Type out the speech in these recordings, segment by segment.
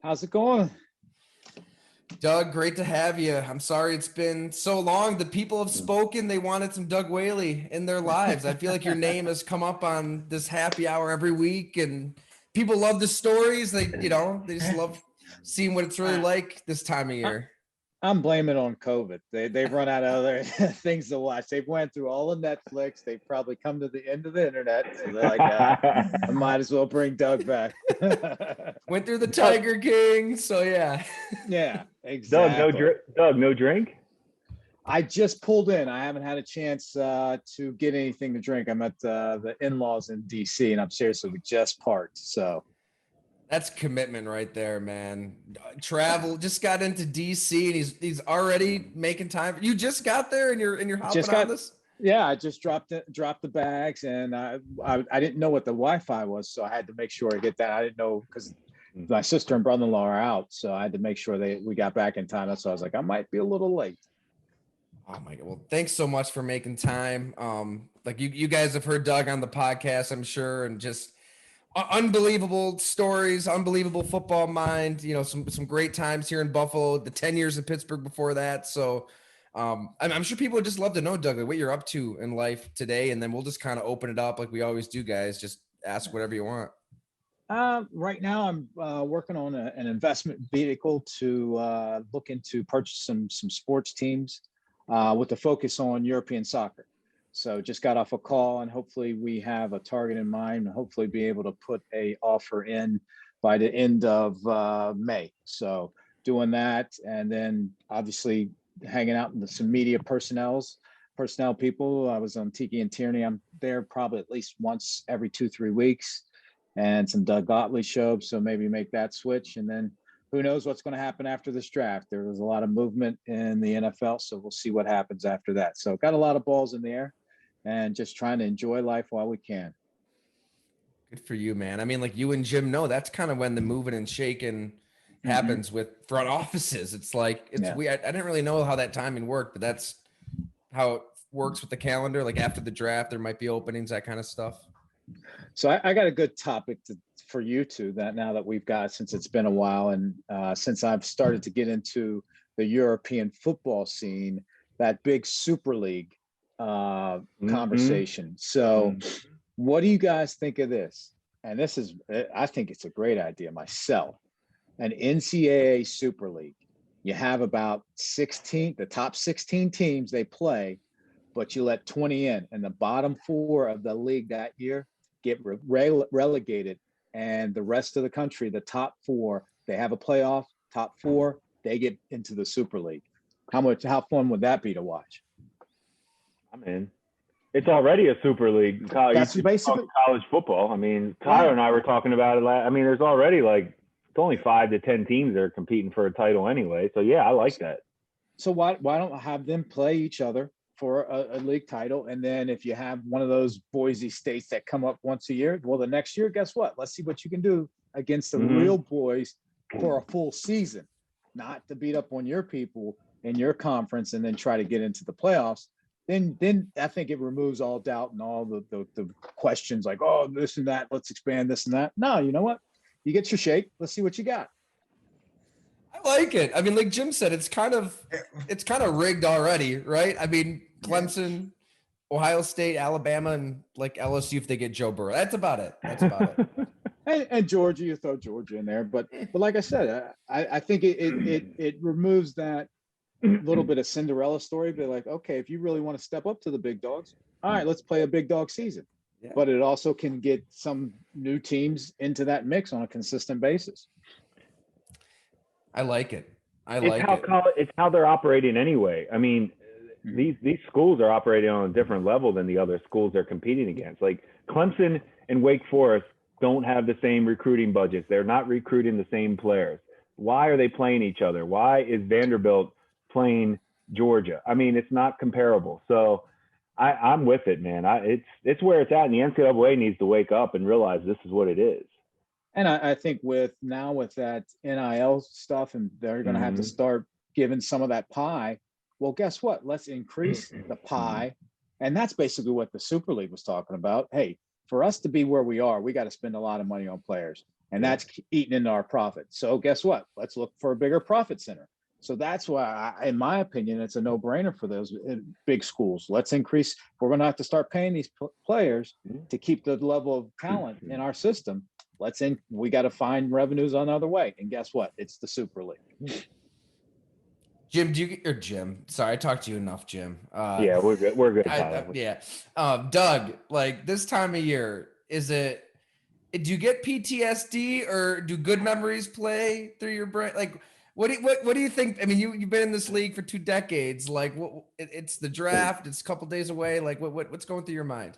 How's it going? Doug, great to have you. I'm sorry it's been so long. The people have spoken. They wanted some Doug Whaley in their lives. I feel like your name has come up on this happy hour every week, and people love the stories. They just love seeing what it's really like this time of year. I'm blaming it on COVID. They've run out of other things to watch. They've went through all of Netflix. They've probably come to the end of the internet. So they're like, I might as well bring Doug back. Went through the Tiger King. So yeah. Yeah, exactly. Doug, no drink? I just pulled in. I haven't had a chance to get anything to drink. I'm at the in-laws in DC, and I'm seriously, we just parked. So that's commitment right there, man. Travel, just got into DC, and he's already making time. You just got there, and you're hopping on this. Yeah, I just dropped the bags, and I didn't know what the Wi-Fi was, so I had to make sure I get that. I didn't know because my sister and brother-in-law are out, so I had to make sure we got back in time. So I was like, I might be a little late. Oh my God. Well, thanks so much for making time. Like you guys have heard Doug on the podcast, I'm sure, and just unbelievable stories, unbelievable football mind, some great times here in Buffalo, the 10 years in Pittsburgh before that. So I'm sure people would just love to know, Doug, like what you're up to in life today. And then we'll just kind of open it up like we always do, guys. Just ask whatever you want. Right now, I'm working on an investment vehicle to look into purchase some sports teams with a focus on European soccer. So just got off a call, and hopefully we have a target in mind, and hopefully be able to put a offer in by the end of May. So doing that, and then obviously hanging out with some media personnel people. I was on Tiki and Tierney. I'm there probably at least once every 2-3 weeks. And some Doug Gottlieb show, so maybe make that switch. And then who knows what's going to happen after this draft. There was a lot of movement in the NFL, so we'll see what happens after that. So got a lot of balls in the air and just trying to enjoy life while we can. Good for you, man. I mean, like you and Jim know, that's kind of when the moving and shaking happens with front offices. It's like, weird. I didn't really know how that timing worked, but that's how it works with the calendar. Like after the draft, there might be openings, that kind of stuff. So I got a good topic for you two that now that we've got, since it's been a while, and since I've started to get into the European football scene, that big Super League conversation. So what do you guys think of this? And I think it's a great idea myself. An NCAA Super League. You have about the top 16 teams they play, but you let 20 in, and the bottom 4 of the league that year get relegated, and the rest of the country, the top 4, they have a playoff. Top 4, they get into the Super League. How fun would that be to watch? I'm in. It's already a Super League. That's basically college football. I mean, Tyler and I were talking about it. There's already it's only 5 to 10 teams that are competing for a title anyway. So yeah, I like that. So why don't have them play each other for a league title? And then if you have one of those Boise states that come up once a year, well, the next year, guess what? Let's see what you can do against the real boys for a full season, not to beat up on your people in your conference and then try to get into the playoffs. Then I think it removes all doubt and all the questions like, oh, this and that, let's expand this and that. No, you know what? You get your shake. Let's see what you got. I like it. I mean, like Jim said, it's kind of rigged already, right? I mean, Clemson, Ohio State, Alabama, and like LSU if they get Joe Burrow. That's about it. And Georgia, you throw Georgia in there, but like I said, I think it removes that little bit of Cinderella story. But like, okay, if you really want to step up to the big dogs, all right, let's play a big dog season. Yeah. But it also can get some new teams into that mix on a consistent basis. I like it. It's how they're operating anyway. I mean, these schools are operating on a different level than the other schools they're competing against. Like Clemson and Wake Forest don't have the same recruiting budgets. They're not recruiting the same players. Why are they playing each other? Why is Vanderbilt playing Georgia? I mean, it's not comparable. So I'm with it, man. It's where it's at, and the NCAA needs to wake up and realize this is what it is. And I think with that NIL stuff, and they're going to have to start giving some of that pie. Well, guess what? Let's increase the pie. And that's basically what the Super League was talking about. Hey, for us to be where we are, we got to spend a lot of money on players. and that's eating into our profit. So guess what? Let's look for a bigger profit center. So that's why, in my opinion, it's a no-brainer for those big schools. Let's increase. We're going to have to start paying these players to keep the level of talent in our system. We got to find revenues another way. And guess what? It's the Super League. Jim? Sorry, I talked to you enough, Jim. Yeah, we're good. We're good. Yeah. Doug, like this time of year, do you get PTSD or do good memories play through your brain? Like, what do you think? I mean, you've been in this league for 2 decades. Like, it's the draft. It's a couple days away. Like, what's going through your mind?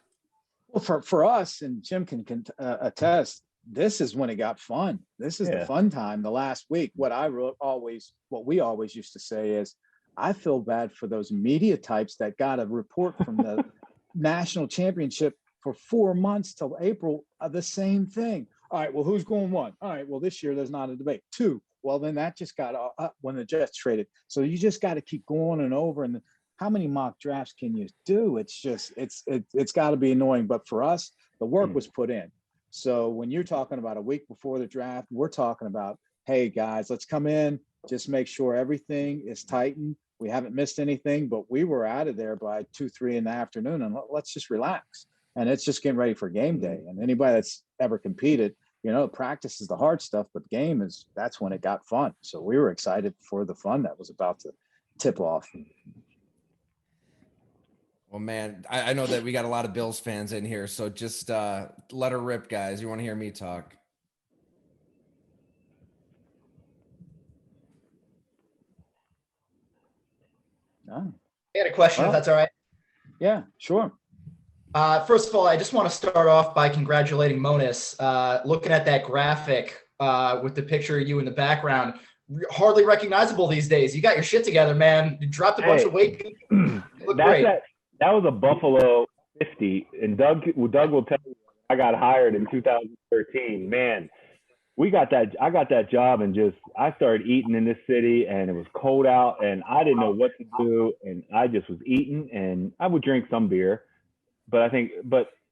Well, for us, and Jim can attest, this is when it got fun. This is the fun time. The last week, what we always used to say is, I feel bad for those media types that got a report from the national championship for 4 months till April of the same thing. All right, well, who's going 1? All right, well, this year there's not a debate. 2. Well, then that just got up when the Jets traded. So you just got to keep going and over. And how many mock drafts can you do? It's just, it's got to be annoying. But for us, the work was put in. So when you're talking about a week before the draft, we're talking about, hey guys, let's come in, just make sure everything is tightened. We haven't missed anything, but we were out of there by 2-3 in the afternoon, and let's just relax. And it's just getting ready for game day. And anybody that's ever competed, practice is the hard stuff, but that's when it got fun. So we were excited for the fun that was about to tip off. Well, man, I know that we got a lot of Bills fans in here, so just let her rip, guys. You want to hear me talk? No. I had a question, if that's all right. Yeah, sure. First of all, I just want to start off by congratulating Monis. Looking at that graphic with the picture of you in the background, hardly recognizable these days. You got your shit together, man. You dropped a bunch of weight. You look great. That was a Buffalo 50, and Doug will tell you I got hired in 2013. Man, I got that job, and I started eating in this city, and it was cold out, and I didn't know what to do, and I just was eating, and I would drink some beer. But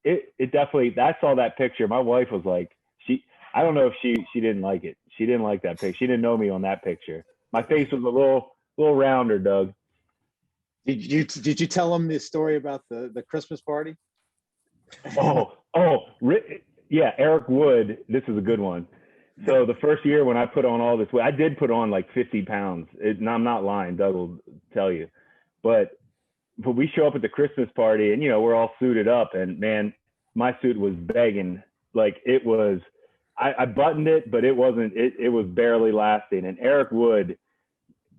it definitely, I saw that picture. My wife was like, I don't know if she didn't like it. She didn't like that picture. She didn't know me on that picture. My face was a little rounder, Doug. Did you tell them the story about the Christmas party? Yeah, Eric Wood. This is a good one. So the first year when I put on all this weight, I did put on like 50 pounds. I'm not lying. Doug will tell you. But we show up at the Christmas party, and we're all suited up, and man, my suit was begging. Like it was, I buttoned it, but it wasn't. It was barely lasting. And Eric Wood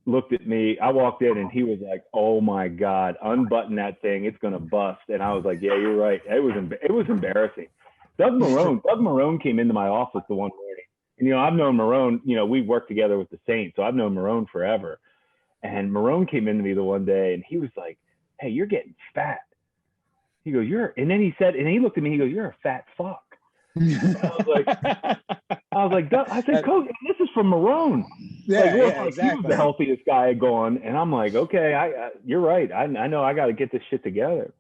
looked at me. I walked in, and he was like, "Oh my God, unbutton that thing. It's gonna bust." And I was like, "Yeah, you're right." It was embarrassing. Doug Marone came into my office the one morning, and I've known Marone. We worked together with the Saints, so I've known Marone forever. And Marone came into me the one day, and he was like, "Hey, you're getting fat." He goes, and then he said, and he looked at me, he goes, "You're a fat fuck." I was like, I said, "Coach, this is from Marone." Yeah, exactly. He was the healthiest guy going, and I'm like, "Okay, you're right. I know I got to get this shit together."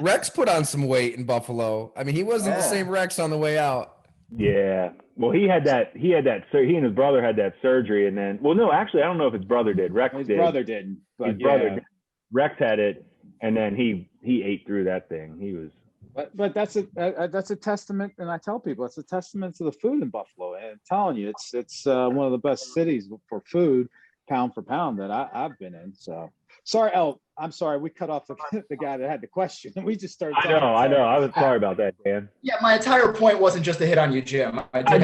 Rex put on some weight in Buffalo. I mean, he wasn't the same Rex on the way out. Yeah. Well, he had that. He and his brother had that surgery, and then, well, no, actually, I don't know if his brother did. His brother didn't. But his brother did. Rex had it, and then he ate through that thing. He was. But that's a testament, and I tell people it's a testament to the food in Buffalo. And I'm telling you, it's one of the best cities for food, pound for pound, that I've been in. So sorry, I'm sorry, we cut off the guy that had the question. We just started. I know. I was sorry about that, Dan. Yeah, my entire point wasn't just to hit on you, Jim. I took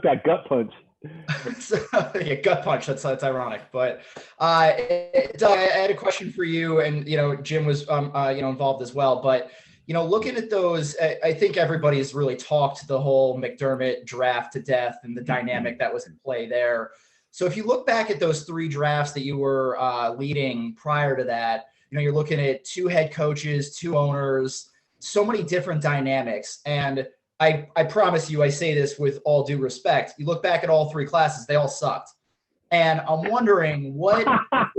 that gut punch. Yeah, gut punch. That's ironic, but Doug, I had a question for you, and Jim was involved as well. But looking at those, I think everybody's really talked the whole McDermott draft to death and the dynamic that was in play there. So if you look back at those 3 drafts that you were leading prior to that, you're looking at 2 head coaches, 2 owners, so many different dynamics. And I promise you, I say this with all due respect. You look back at all 3 classes, they all sucked. And I'm wondering what I'm not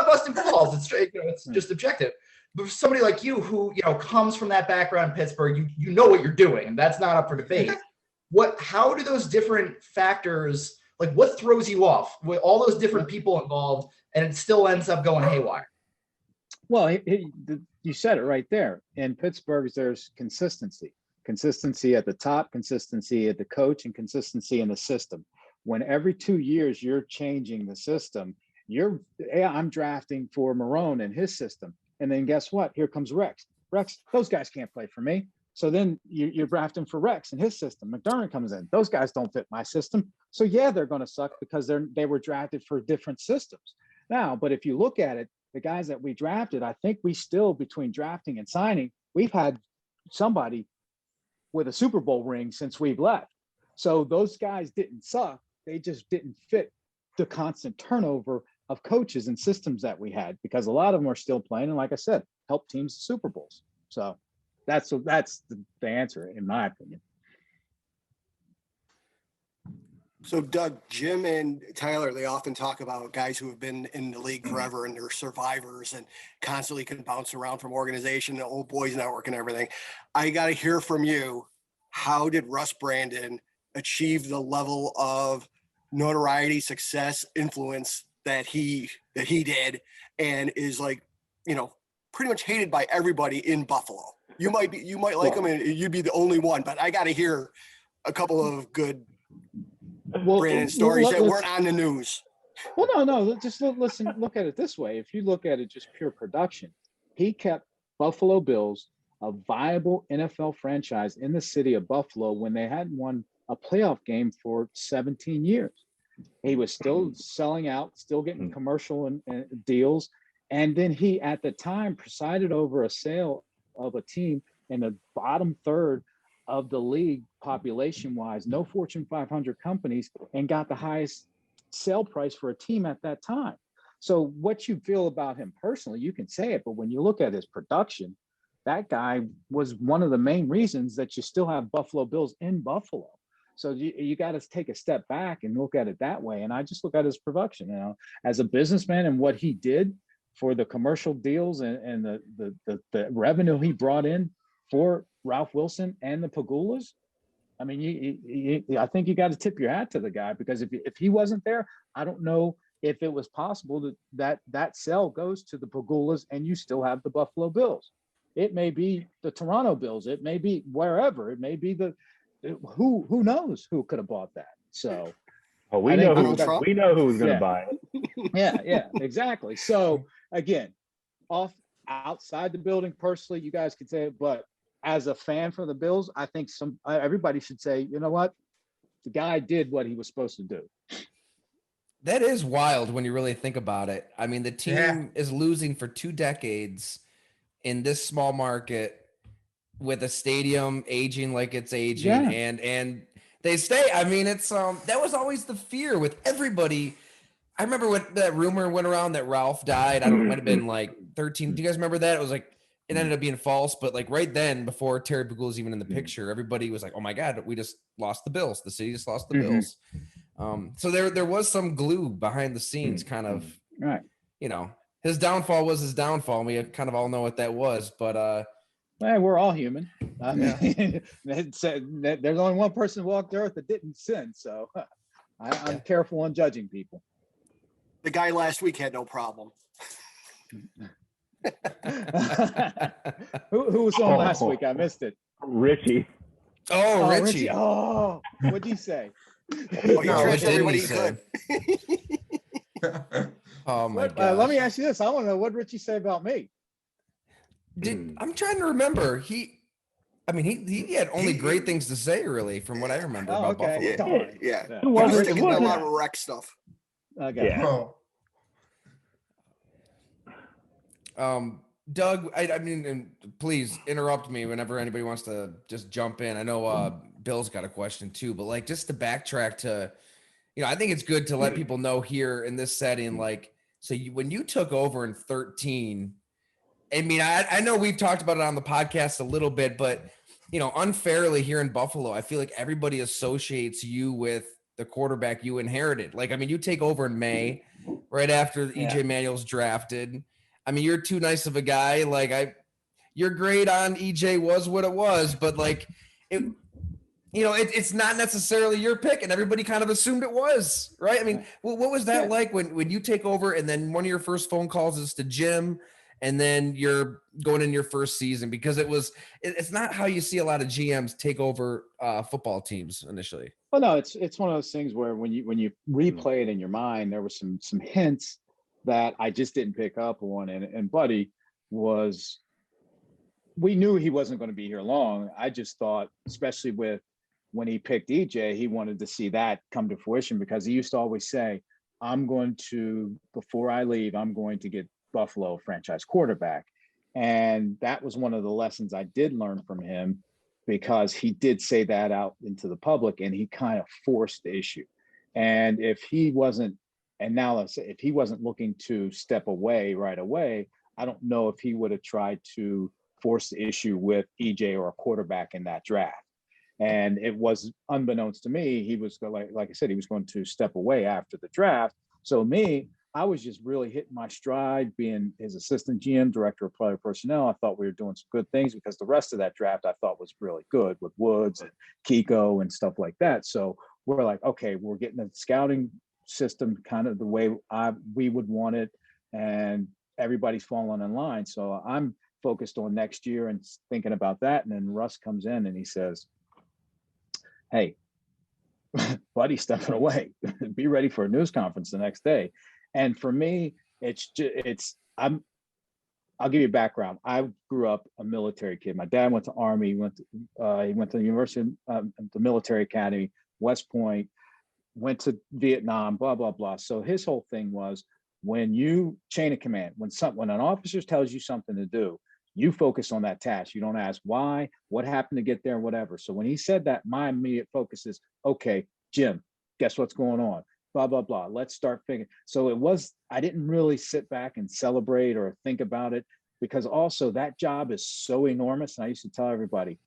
busting balls. It's straight, it's just objective. But for somebody like you who, comes from that background in Pittsburgh, you know what you're doing, and that's not up for debate. How do those different factors, like what throws you off with all those different people involved and it still ends up going haywire? Well, you said it right there. In Pittsburgh, there's consistency at the top, consistency at the coach, and consistency in the system. When every 2 years you're changing the system, I'm drafting for Marone and his system. And then guess what? Here comes Rex. Those guys can't play for me. So then you're drafting for Rex and his system. McDermott comes in. Those guys don't fit my system. So yeah, they're going to suck because they were drafted for different systems. Now, but if you look at it, the guys that we drafted, I think we still, between drafting and signing, we've had somebody with a Super Bowl ring since we've left. So those guys didn't suck. They just didn't fit the constant turnover of coaches and systems that we had, because a lot of them are still playing. And like I said, help teams to Super Bowls. So that's the answer, in my opinion. So Doug, Jim and Tyler, they often talk about guys who have been in the league forever and they're survivors and constantly can bounce around from organization to old boys network and everything. I got to hear from you. How did Russ Brandon achieve the level of notoriety, success, influence that he did, and is pretty much hated by everybody in Buffalo? You might like him and you'd be the only one, but I got to hear a couple of good Brandon stories that weren't on the news. Well, no. Just listen. Look at it this way. If you look at it just pure production, he kept Buffalo Bills a viable NFL franchise in the city of Buffalo when they hadn't won a playoff game for 17 years. He was still selling out, still getting commercial and deals. And then he, at the time, presided over a sale of a team in the bottom third of the league population-wise, no Fortune 500 companies, and got the highest sale price for a team at that time. So what you feel about him personally, you can say it, but when you look at his production, that guy was one of the main reasons that you still have Buffalo Bills in Buffalo. So you got to take a step back and look at it that way. And I just look at his production, as a businessman and what he did for the commercial deals and the revenue he brought in for Ralph Wilson and the Pagulas. I mean, I think you got to tip your hat to the guy, because if he wasn't there, I don't know if it was possible that sale goes to the Pagulas and you still have the Buffalo Bills. It may be the Toronto Bills. It may be wherever. It may be who knows who could have bought that. So we know who's going to buy it. Yeah, exactly. So again, outside the building, personally, you guys could say it, but as a fan for the Bills, I think everybody should say, you know what, the guy did what he was supposed to do. That is wild when you really think about it. I mean, the team is losing for 2 decades in this small market, with a stadium aging like it's aging, and they stay. I mean, it's that was always the fear with everybody. I remember when that rumor went around that Ralph died. I don't know, it might have been like 13. Do you guys remember that? It was like, it ended up being false, but like right then, before Terry Pagula was even in the picture, everybody was like, "Oh my God, we just lost the Bills. The city just lost the Bills." So there was some glue behind the scenes, kind of. Right. His downfall was his downfall. We kind of all know what that was, but we're all human. I mean, there's only one person who walked the earth that didn't sin, so I'm careful on judging people. The guy last week had no problem. Who was on last week? I missed it. Richie. Oh, Richie. Oh, what'd he say? He trashed everybody he could. Oh my God. Let me ask you this. I want to know what Richie say about me. I'm trying to remember. He had only great things to say, really, from what I remember about Buffalo. Yeah. Who was it? He was a lot of wreck stuff. Okay. Doug, I mean, and please interrupt me whenever anybody wants to just jump in. I know Bill's got a question too, but like just to backtrack to, I think it's good to let people know here in this setting, like, so when you took over in 2013, I mean, I know we've talked about it on the podcast a little bit, but, unfairly here in Buffalo, I feel like everybody associates you with the quarterback you inherited. Like, I mean, you take over in May, right after EJ Manuel's drafted. I mean, you're too nice of a guy. Like your grade on EJ was what it was, but like it, it's not necessarily your pick, and everybody kind of assumed it was, right? I mean, what was that like when you take over and then one of your first phone calls is to Jim, and then you're going in your first season? Because it's not how you see a lot of GMs take over football teams initially. Well, no, it's one of those things where when you replay it in your mind, there was some hints that I just didn't pick up on, and Buddy was. We knew he wasn't going to be here long. I just thought, especially with when he picked EJ, he wanted to see that come to fruition, because he used to always say, before I leave, I'm going to get Buffalo franchise quarterback. And that was one of the lessons I did learn from him, because he did say that out into the public, and he kind of forced the issue. And if he wasn't looking to step away right away, I don't know if he would have tried to force the issue with EJ or a quarterback in that draft. And it was unbeknownst to me, he was like I said, he was going to step away after the draft. So I was just really hitting my stride, being his assistant GM, director of player personnel. I thought we were doing some good things, because the rest of that draft I thought was really good with Woods and Kiko and stuff like that. So we're like, okay, we're getting the scouting system kind of the way we would want it, and everybody's falling in line. So I'm focused on next year and thinking about that. And then Russ comes in and he says, hey, Buddy's stepping away. Be ready for a news conference the next day. And for me, I'll give you a background. I grew up a military kid. My dad went to Army. He went to the University, the Military Academy, West Point, went to Vietnam, blah, blah, blah. So his whole thing was, when you chain of command, when an officer tells you something to do, you focus on that task. You don't ask why, what happened to get there, whatever. So when he said that, my immediate focus is, okay, Jim, guess what's going on? Blah, blah, blah. Let's start figuring. So I didn't really sit back and celebrate or think about it, because also that job is so enormous. And I used to tell everybody,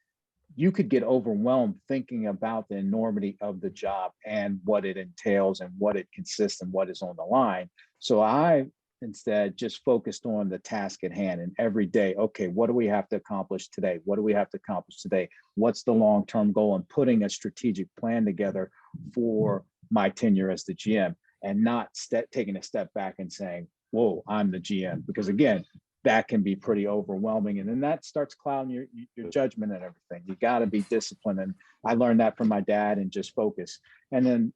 you could get overwhelmed thinking about the enormity of the job and what it entails and what it consists and what is on the line. So I instead just focused on the task at hand, and every day, okay, what do we have to accomplish today? What do we have to accomplish today? What's the long-term goal? And putting a strategic plan together for my tenure as the GM, and not taking a step back and saying, whoa, I'm the GM. Because again, that can be pretty overwhelming. And then that starts clouding your judgment and everything. You got to be disciplined. And I learned that from my dad, and just focus. And then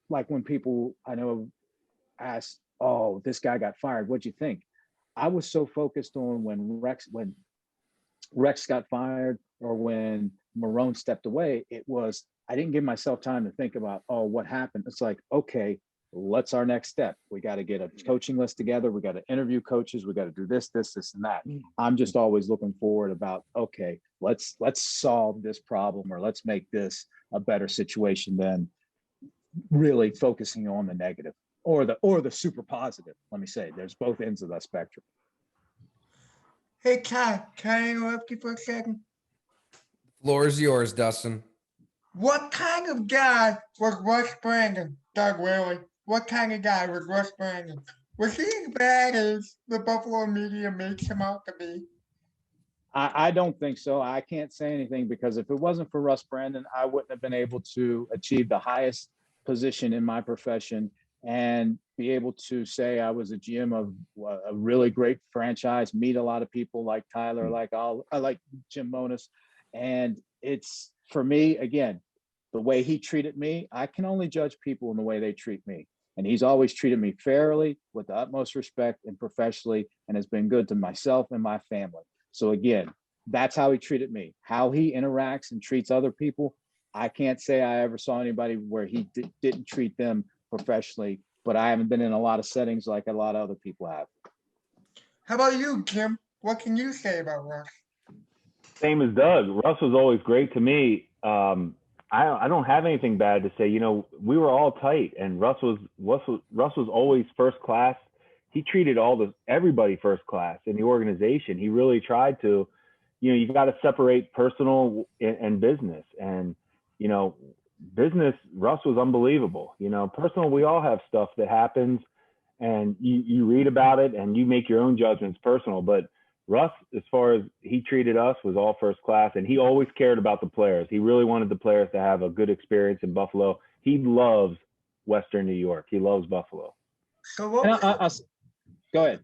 like when people I know ask, oh, this guy got fired, what'd you think? I was so focused on when Rex got fired, or when Marone stepped away, I didn't give myself time to think about, oh, what happened? It's like, okay, what's our next step? We got to get a coaching list together. We got to interview coaches. We got to do this, and that. I'm just always looking forward about, okay, let's solve this problem, or let's make this a better situation than really focusing on the negative or the super positive. Let me say, there's both ends of that spectrum. Hey, Todd, can I interrupt you for a second? Floor is yours, Dustin. What kind of guy was Russ Brandon, Doug Whaley? What kind of guy was Russ Brandon? Was he as bad as the Buffalo media makes him out to be? I don't think so. I can't say anything, because if it wasn't for Russ Brandon, I wouldn't have been able to achieve the highest position in my profession and be able to say I was a GM of a really great franchise, meet a lot of people like Tyler, I like Jim Monos. And it's, for me, again, the way he treated me, I can only judge people in the way they treat me. And he's always treated me fairly, with the utmost respect, and professionally, and has been good to myself and my family. So again, that's how he treated me. How he interacts and treats other people, I can't say I ever saw anybody where he didn't treat them professionally, but I haven't been in a lot of settings like a lot of other people have. How about you, Jim? What can you say about Russ? Same as Doug. Russ was always great to me. I don't have anything bad to say. You know, we were all tight, and Russ was always first class. He treated everybody first class in the organization. He really tried to. You know, you got to separate personal and business. And you know, business, Russ was unbelievable. You know, personal, we all have stuff that happens, and you read about it and you make your own judgments personal. But Russ, as far as he treated us, was all first class, and he always cared about the players. He really wanted the players to have a good experience in Buffalo. He loves Western New York. He loves Buffalo. So Go ahead.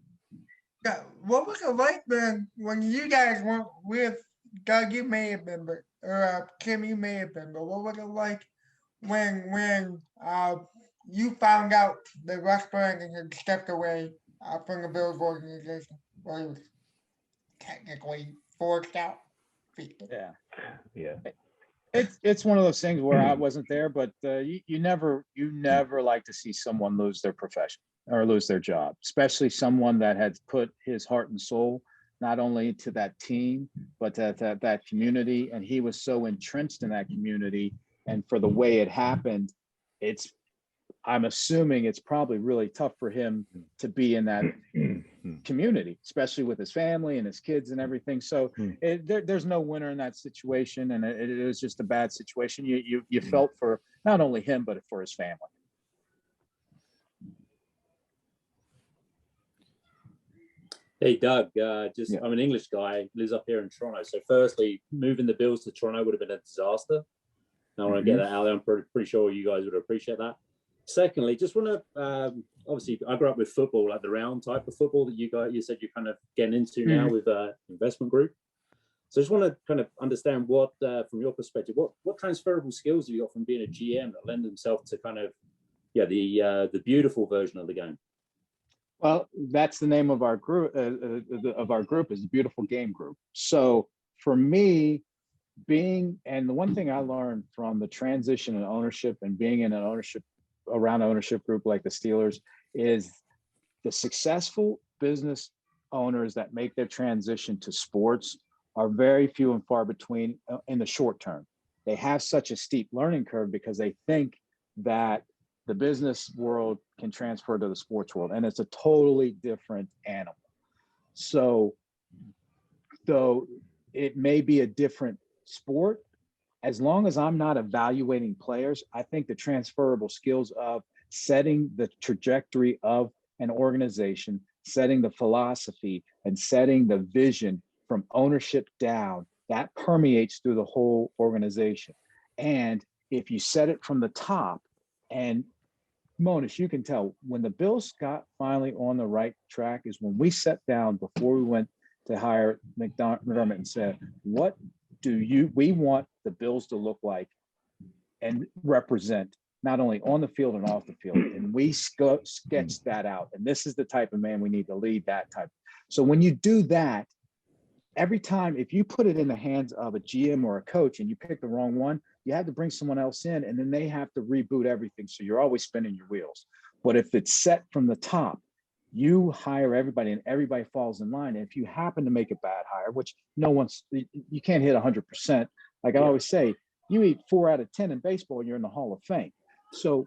what was it like then when you guys went with Doug? You may have been, but or Kim, you may have been, but what was it like when you found out that Russ Brandon had stepped away from the Bills organization? Well, he was technically forced out. Yeah. It's one of those things where I wasn't there, but you never like to see someone lose their profession or lose their job, especially someone that had put his heart and soul not only to that team but that community, and he was so entrenched in that community. And for the way it happened, I'm assuming it's probably really tough for him to be in that community, especially with his family and his kids and everything. So there's no winner in that situation, and it was just a bad situation. You felt for not only him but for his family. Hey, Doug, I'm an English guy, lives up here in Toronto. So firstly, moving the Bills to Toronto would have been a disaster. I want to get that out there. I'm pretty sure you guys would appreciate that. Secondly, just want to, obviously, I grew up with football, like the round type of football that you said you're kind of getting into now with investment group. So I just want to kind of understand what, from your perspective, what transferable skills have you got from being a GM that lend themselves to kind of, the beautiful version of the game? Well, that's the name of our group. Is the Beautiful Game Group. So for me, and the one thing I learned from the transition in ownership and being in an ownership group like the Steelers is the successful business owners that make their transition to sports are very few and far between in the short term. They have such a steep learning curve because they think that the business world can transfer to the sports world, and it's a totally different animal. So though it may be a different sport, as long as I'm not evaluating players, I think the transferable skills of setting the trajectory of an organization, setting the philosophy, and setting the vision from ownership down, that permeates through the whole organization. And if you set it from the top, and Monish, you can tell when the Bills got finally on the right track is when we sat down before we went to hire McDermott and said, what do we want the Bills to look like and represent not only on the field and off the field? And we sketched that out. And this is the type of man we need to lead that type. So when you do that, every time, if you put it in the hands of a GM or a coach and you pick the wrong one, you have to bring someone else in and then they have to reboot everything. So you're always spinning your wheels. But if it's set from the top, you hire everybody and everybody falls in line. And if you happen to make a bad hire, which you can't hit 100%. Like I always say, you eat 4 out of 10 in baseball, you're in the Hall of Fame. So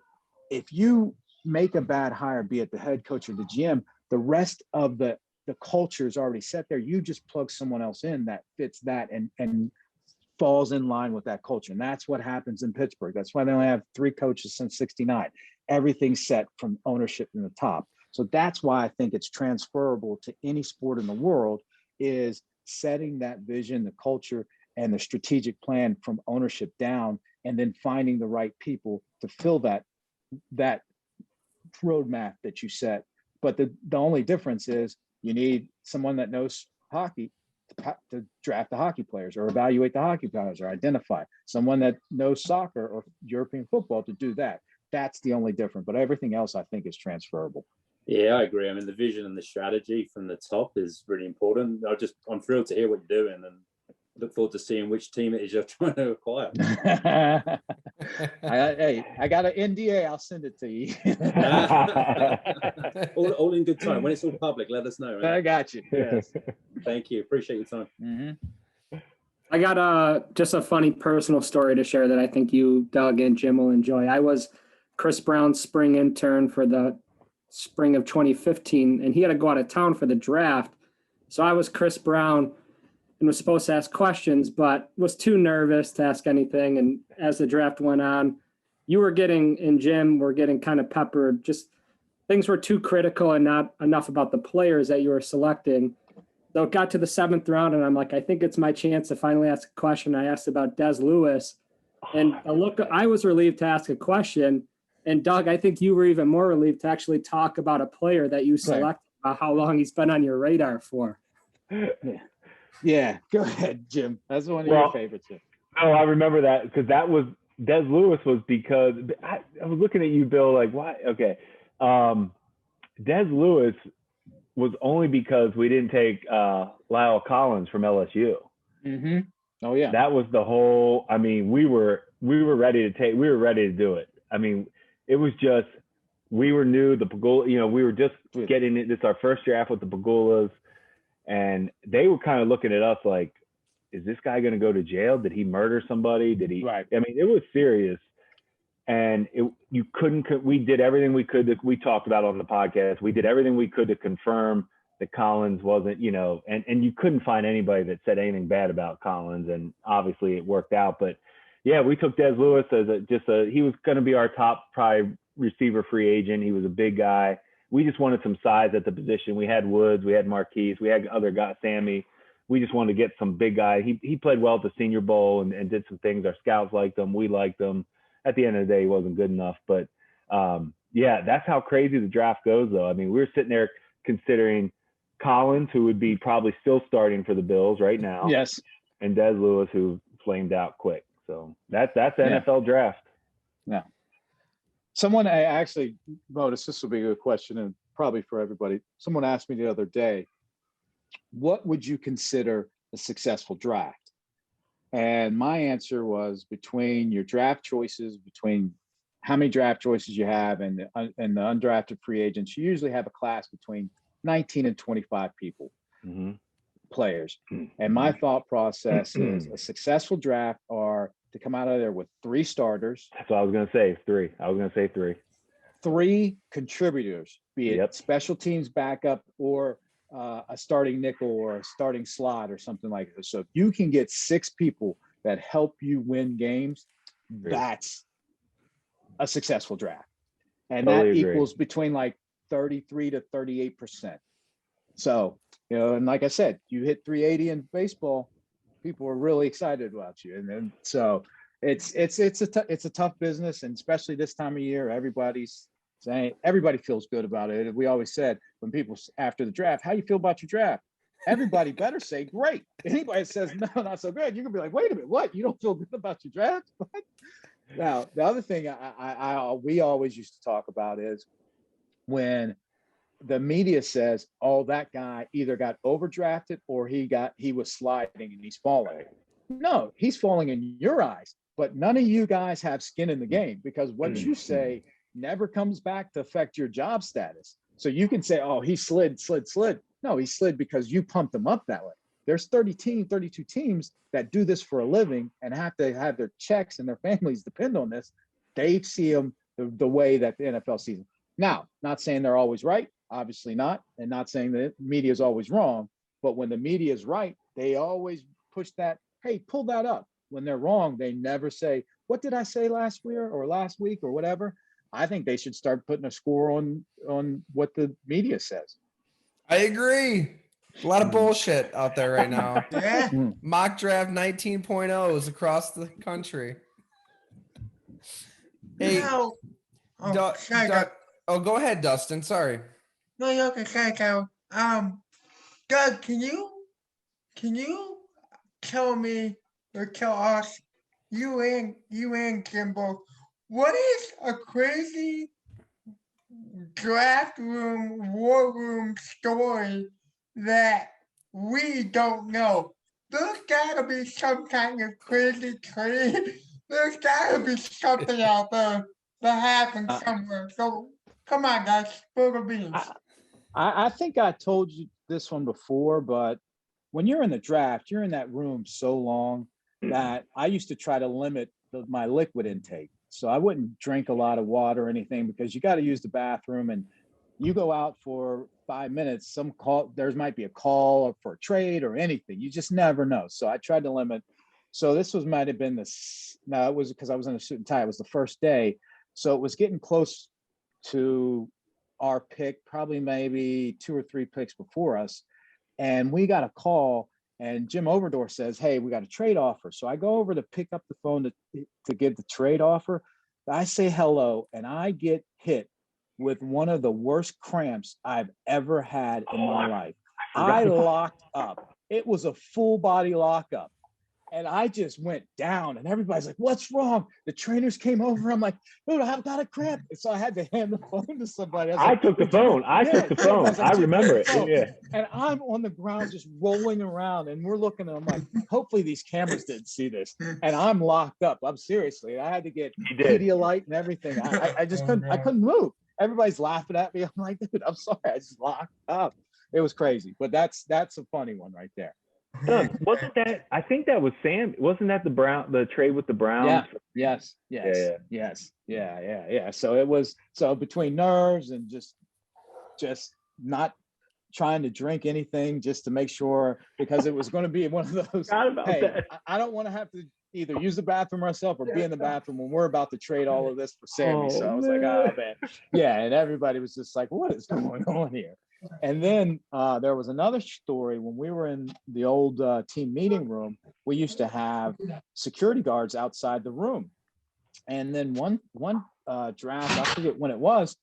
if you make a bad hire, be it the head coach or the GM, the rest of the culture is already set there. You just plug someone else in that fits that and falls in line with that culture. And that's what happens in Pittsburgh. That's why they only have 3 coaches since '69. Everything's set from ownership in the top. So that's why I think it's transferable to any sport in the world, is setting that vision, the culture, and the strategic plan from ownership down, and then finding the right people to fill that roadmap that you set. But the only difference is you need someone that knows hockey to draft the hockey players or evaluate the hockey players or identify someone that knows soccer or European football to do that. That's the only difference. But everything else I think is transferable. Yeah, I agree. I mean, the vision and the strategy from the top is really important. I'm thrilled to hear what you're doing and look forward to seeing which team it is you're trying to acquire. I got an NDA. I'll send it to you. all in good time. When it's all public, let us know. Right? I got you. Yes. Thank you. Appreciate your time. Mm-hmm. I got just a funny personal story to share that I think you, Doug, and Jim will enjoy. I was Chris Brown's spring intern for the spring of 2015, and he had to go out of town for the draft. So I was Chris Brown and was supposed to ask questions, but was too nervous to ask anything. And as the draft went on, you were getting, and Jim were getting kind of peppered, just things were too critical and not enough about the players that you were selecting. So it got to the 7th round, and I'm like, I think it's my chance to finally ask a question. I asked about Des Lewis, and I was relieved to ask a question. And Doug, I think you were even more relieved to actually talk about a player that you selected, about how long he's been on your radar for. Yeah. Go ahead, Jim. That's one of your favorites. No, I remember that because that was Des Lewis was because I was looking at you, Bill, like, why? Okay. Des Lewis was only because we didn't take Lyle Collins from LSU. Mm-hmm. Oh yeah. That was the whole, I mean, we were ready to do it. I mean, it was just, we were new, the Pagula, you know, we were just getting it. This is our first draft with the Pagulas, and they were kind of looking at us like, is this guy going to go to jail? Did he murder somebody? Did he? Right. I mean, it was serious. And we did everything we could we talked about on the podcast. We did everything we could to confirm that Collins wasn't, you know, and you couldn't find anybody that said anything bad about Collins. And obviously it worked out. But yeah, we took Des Lewis as he was going to be our top probably receiver free agent. He was a big guy. We just wanted some size at the position. We had Woods, we had Marquise, we had other guys, Sammy. We just wanted to get some big guy. He played well at the Senior Bowl and did some things. Our scouts liked him. We liked him. At the end of the day, he wasn't good enough. But, yeah, that's how crazy the draft goes, though. I mean, we were sitting there considering Collins, who would be probably still starting for the Bills right now. Yes. And Des Lewis, who flamed out quick. So that's the NFL draft. Yeah. Someone actually, Modus, this will be a good question and probably for everybody. Someone asked me the other day, what would you consider a successful draft? And my answer was between your draft choices, between how many draft choices you have and the undrafted free agents, you usually have a class between 19 and 25 people, players. And my thought process is a successful draft are to come out of there with 3 starters. That's what I was going to say, 3. I was going to say 3. 3 contributors, be it special teams backup or a starting nickel or a starting slot or something like this. So if you can get 6 people that help you win games, that's a successful draft. And that equals between like 33 to 38%. So, you know, and like I said, you hit 380 in baseball, people are really excited about you. And then, so it's a tough business. And especially this time of year, everybody feels good about it. We always said when people after the draft, how you feel about your draft? Everybody better say great. Anybody says no, not so good, you can be like, wait a minute, what? You don't feel good about your draft? What? Now, the other thing we always used to talk about is when the media says, oh, that guy either got overdrafted or he was sliding and he's falling. No, he's falling in your eyes, but none of you guys have skin in the game because what you say never comes back to affect your job status. So you can say, oh, he slid. No, he slid because you pumped him up that way. There's 32 teams that do this for a living and have to have their checks and their families depend on this. They see them the way that the NFL sees them. Now, not saying they're always right, obviously not, and not saying that media is always wrong, but when the media is right, they always push that, hey, pull that up. When they're wrong, they never say, what did I say last year or last week or whatever? I think they should start putting a score on what the media says. I agree. A lot of bullshit out there right now. Yeah. Mock draft 19.0s across the country. Hey, No. Oh, sorry, go ahead, Dustin. Sorry. No, you're okay. Sorry, Carol. Doug, can you tell me or tell us, you and Kimball, what is a crazy draft room, war room story that we don't know? There's gotta be some kind of crazy trade. There's gotta be something out there that happens somewhere. So come on, guys, spill the beans. I think I told you this one before, but when you're in the draft, you're in that room so long that I used to try to limit my liquid intake. So I wouldn't drink a lot of water or anything because you got to use the bathroom and you go out for 5 minutes, there might be a call for a trade or anything. You just never know. So I tried to limit. So this might have been it was because I was in a suit and tie. It was the first day. So it was getting close to our pick, probably maybe 2 or 3 picks before us. And we got a call, and Jim Overdorf says, "Hey, we got a trade offer." So I go over to pick up the phone to give the trade offer. I say hello, and I get hit with one of the worst cramps I've ever had in my life. I locked up. It was a full body lockup. And I just went down, and everybody's like, "What's wrong?" The trainers came over. I'm like, "Dude, I've got a cramp." And so I had to hand the phone to somebody. I took the phone. I remember it. Yeah. And I'm on the ground just rolling around, and we're looking, and I'm like, hopefully these cameras didn't see this. And I'm locked up. I'm seriously, I had to get Pedialyte and everything. I just I couldn't move. Everybody's laughing at me. I'm like, "Dude, I'm sorry. I just locked up." It was crazy, but that's a funny one right there. Doug, wasn't that? I think that was Sam. Wasn't that the trade with the Browns? Yeah. Yes. Yeah. So it was between nerves and just not trying to drink anything, just to make sure, because it was going to be one of those. Hey, I don't want to have to either use the bathroom myself or be in the bathroom when we're about to trade all of this for Sammy. So I was like, "Oh man." Yeah, and everybody was just like, "What is going on here?" And then there was another story when we were in the old team meeting room. We used to have security guards outside the room. And then one draft, I forget when it was,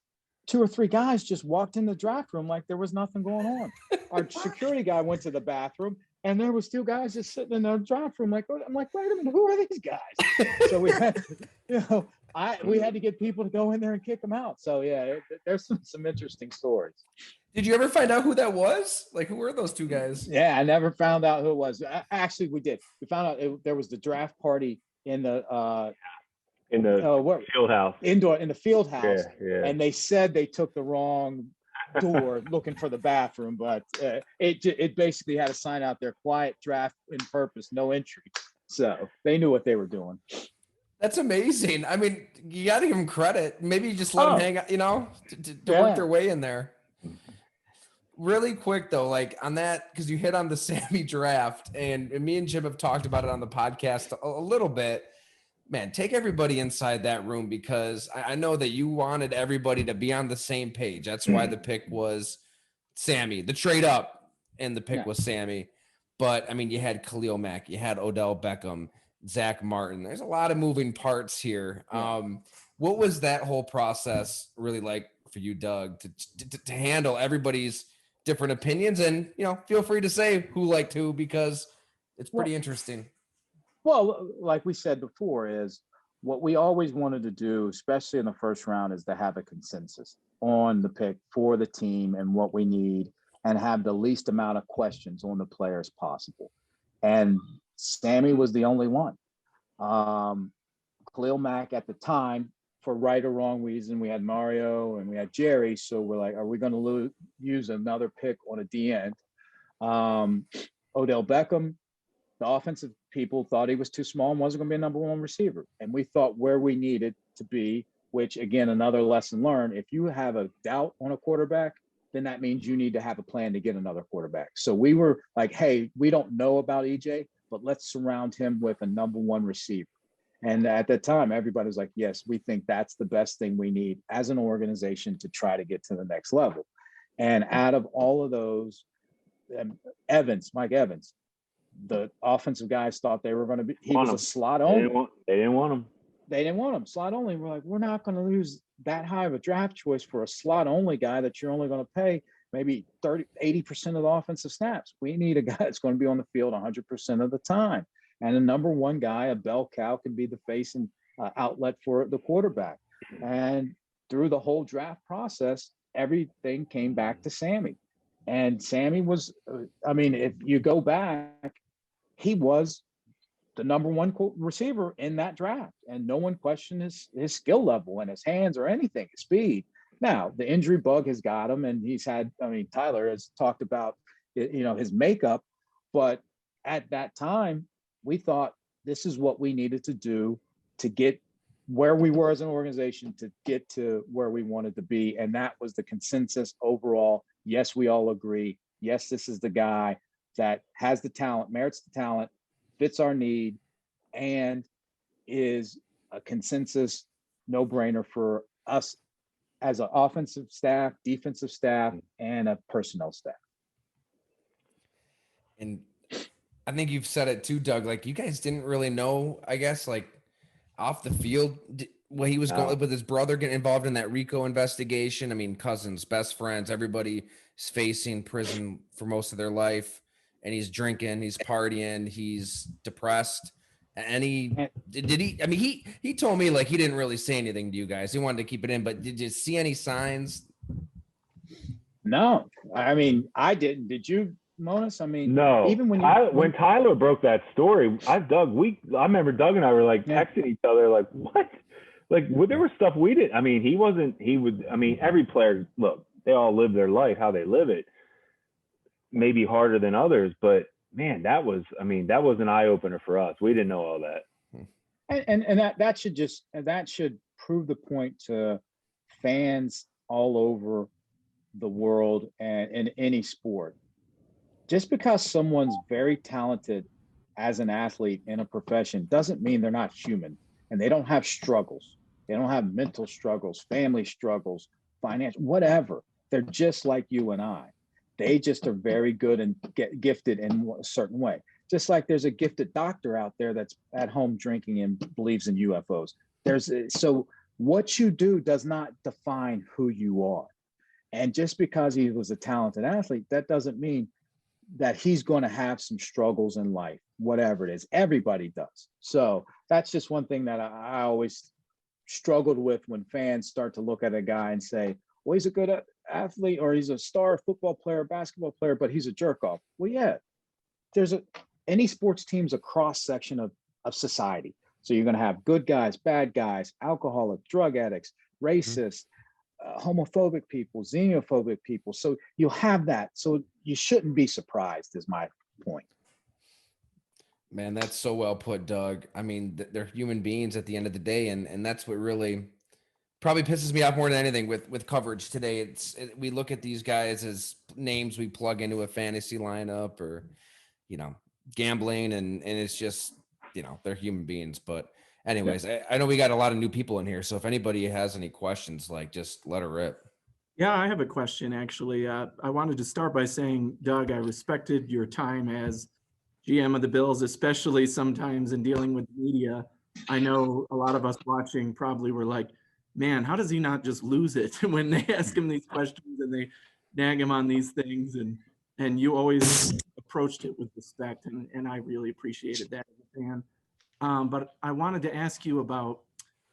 2 or 3 guys just walked in the draft room like there was nothing going on. Our security guy went to the bathroom, and there was 2 guys just sitting in the draft room. I'm like, "Wait a minute, who are these guys?" So we had, we had to get people to go in there and kick them out. So yeah, there's some interesting stories. Did you ever find out who that was? Like, who were those 2 guys? Yeah, I never found out who it was. Actually, we did. We found out there was the draft party in the field house, indoor in the field house. Yeah. And they said they took the wrong door looking for the bathroom, but it basically had a sign out there: "Quiet draft in purpose, no entry." So they knew what they were doing. That's amazing. I mean, you got to give them credit. Maybe you just let them hang out, to work their way in there. Really quick though, like on that, because you hit on the Sammy draft, and me and Jim have talked about it on the podcast a little bit. Man, take everybody inside that room, because I know that you wanted everybody to be on the same page. That's why the pick was Sammy, the trade up, and the pick was Sammy. But I mean, you had Khalil Mack, you had Odell Beckham, Zach Martin. There's a lot of moving parts here. What was that whole process really like for you, Doug, to handle everybody's different opinions? And feel free to say who liked who, because it's pretty interesting. Well, like we said before, is what we always wanted to do, especially in the first round, is to have a consensus on the pick for the team and what we need, and have the least amount of questions on the players possible. And Sammy was the only one. Khalil Mack at the time, for right or wrong reason, we had Mario and we had Jerry. So we're like, are we going to use another pick on a D end? Odell Beckham, the offensive people thought he was too small and wasn't going to be a number 1 receiver. And we thought where we needed to be, which again, another lesson learned, if you have a doubt on a quarterback, then that means you need to have a plan to get another quarterback. So we were like, hey, we don't know about EJ, but let's surround him with a number 1 receiver. And at that time, everybody was like, yes, we think that's the best thing we need as an organization to try to get to the next level. And out of all of those, Mike Evans, the offensive guys thought they were going to be, he was a slot only. They didn't want him. They didn't want him. Slot only. We're like, we're not going to lose that high of a draft choice for a slot only guy that you're only going to pay maybe 80% of the offensive snaps. We need a guy that's going to be on the field 100% of the time. And a number 1 guy, a bell cow, can be the face and outlet for the quarterback. And through the whole draft process, everything came back to Sammy. And Sammy was, if you go back, he was the number 1 receiver in that draft. And no one questioned his skill level and his hands or anything, his speed. Now, the injury bug has got him, and he's had, Tyler has talked about, his makeup. But at that time, we thought this is what we needed to do to get where we were as an organization, to get to where we wanted to be. And that was the consensus overall. Yes, we all agree. Yes, this is the guy that has the talent, merits the talent, fits our need, and is a consensus no-brainer for us as an offensive staff, defensive staff, and a personnel staff. And I think you've said it too, Doug. Like, you guys didn't really know, I guess, like off the field, what he was going with his brother getting involved in that RICO investigation. I mean, cousins, best friends, everybody is facing prison for most of their life, and he's drinking, he's partying, he's depressed. And did he? I mean, he told me like he didn't really say anything to you guys. He wanted to keep it in, but did you see any signs? No, I mean, I didn't. Did you, Monis? I mean, no. Even when Tyler broke that story, I remember Doug and I were like texting each other, like, what? Like, there was stuff we didn't. I mean, every player, look, they all live their life how they live it. Maybe harder than others, but man, that was an eye opener for us. We didn't know all that. And that should prove the point to fans all over the world and in any sport. Just because someone's very talented as an athlete in a profession doesn't mean they're not human, and they don't have struggles. They don't have mental struggles, family struggles, financial, whatever. They're just like you and I. They just are very good and get gifted in a certain way. Just like there's a gifted doctor out there that's at home drinking and believes in UFOs. So what you do does not define who you are. And just because he was a talented athlete, that doesn't mean that he's going to have some struggles in life, whatever it is. Everybody does. So that's just one thing that I always struggled with when fans start to look at a guy and say, well, he's a good athlete, or he's a star football player, basketball player, but he's a jerk off. Well, yeah, any sports team's a cross section of society. So you're going to have good guys, bad guys, alcoholic, drug addicts, racist, homophobic people, xenophobic people. So you'll have that. So you shouldn't be surprised, is my point. Man, that's so well put, Doug. I mean, they're human beings at the end of the day, and that's what really probably pisses me off more than anything with coverage today. We look at these guys as names we plug into a fantasy lineup or, gambling, and it's just, they're human beings. But anyways, I know we got a lot of new people in here, so if anybody has any questions, like, just let her rip. Yeah, I have a question, actually. I wanted to start by saying, Doug, I respected your time as GM of the Bills, especially sometimes in dealing with media. I know a lot of us watching probably were like, man, how does he not just lose it when they ask him these questions and they nag him on these things? And you always approached it with respect, and I really appreciated that as a fan. But I wanted to ask you about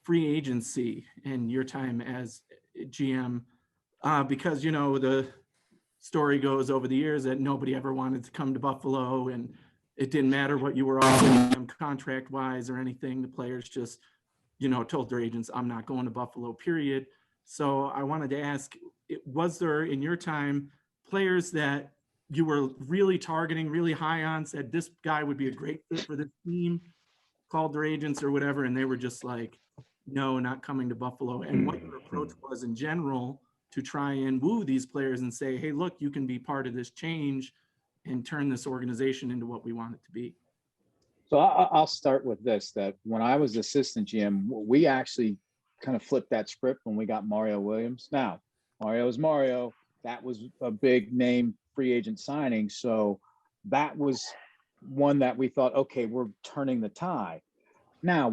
free agency and your time as GM, because, the story goes over the years that nobody ever wanted to come to Buffalo, and it didn't matter what you were offering them contract-wise or anything. The players just, told their agents, I'm not going to Buffalo, period. So I wanted to ask, was there in your time players that you were really targeting, really high on, said this guy would be a great fit for this team, called their agents or whatever, and they were just like, no, not coming to Buffalo? And what your approach was in general to try and woo these players and say, hey, look, you can be part of this change and turn this organization into what we want it to be? So I'll start with this, that when I was assistant GM, we actually kind of flipped that script when we got Mario Williams. Now, Mario's Mario. That was a big name free agent signing. So that was one that we thought, okay, we're turning the tide. Now,